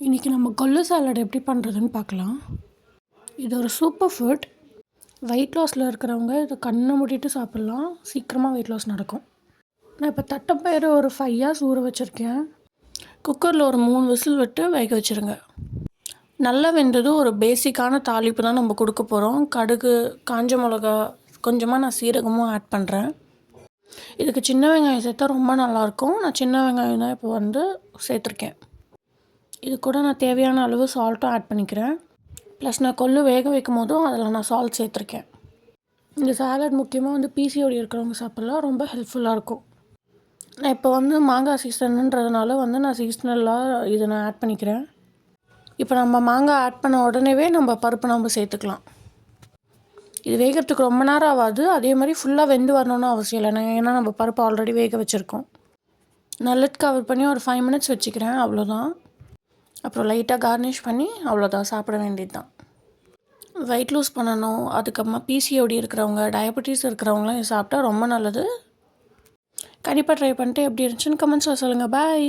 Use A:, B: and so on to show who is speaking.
A: இன்றைக்கி நம்ம கொள்ளு சாலட் எப்படி பண்ணுறதுன்னு பார்க்கலாம். இது ஒரு சூப்பர் ஃபுட். வெயிட் லாஸில் இருக்கிறவங்க இதை கண்ணை மூடிட்டு சாப்பிட்லாம். சீக்கிரமாக வெயிட் லாஸ் நடக்கும். நான் இப்போ தட்டைப்பயிறு ஒரு 5 hours ஊற வச்சுருக்கேன். குக்கரில் ஒரு 3 விசில் விட்டு வேக வச்சுருங்க. நல்லா வெந்ததும் ஒரு பேசிக்கான தாளிப்பு தான் நம்ம கொடுக்க போகிறோம். கடுகு, காஞ்ச மிளகா, கொஞ்சமாக நான் சீரகமும் ஆட் பண்ணுறேன். இதுக்கு சின்ன வெங்காயம் சேர்த்தா ரொம்ப நல்லாயிருக்கும். நான் சின்ன வெங்காயம் தான் இப்போ சேர்த்துருக்கேன். இது கூட நான் தேவையான அளவு சால்ட்டும் ஆட் பண்ணிக்கிறேன். ப்ளஸ் நான் கொள்ளு வேக வைக்கும் போதும் அதில் நான் சால்ட் சேர்த்துருக்கேன். இந்த சாலட் முக்கியமாக பிசிஓடி இருக்கிறவங்க சாப்பிட்லாம், ரொம்ப ஹெல்ப்ஃபுல்லாக இருக்கும். நான் இப்போ மாங்காய் சீசனுன்றதுனால நான் சீஸ்னலாக இதை நான் ஆட் பண்ணிக்கிறேன். இப்போ நம்ம மாங்காய் ஆட் பண்ண உடனேவே நம்ம பருப்பு சேர்த்துக்கலாம். இது வேகிறதுக்கு ரொம்ப நேரம் ஆகாது. அதே மாதிரி ஃபுல்லாக வெந்து வரணும்னு அவசியம் இல்லை. ஏன்னா நம்ம பருப்பு ஆல்ரெடி வேக வச்சுருக்கோம். நான் லிட் கவர் பண்ணி ஒரு 5 minutes வச்சுக்கிறேன், அவ்வளோதான். அப்புறம் லைட்டாக கார்னிஷ் பண்ணி அவ்வளோதான், சாப்பிட வேண்டியது தான். வெயிட் லூஸ் பண்ணணும், அதுக்கப்புறமா பிசிஓடி இருக்கிறவங்க, டயபெட்டிஸ் இருக்கிறவங்களாம் இது சாப்பிட்டா ரொம்ப நல்லது. கண்டிப்பாக ட்ரை பண்ணிட்டு எப்படி இருந்துச்சுன்னு கமெண்ட்ஸில் சொல்லுங்கள். பாய்.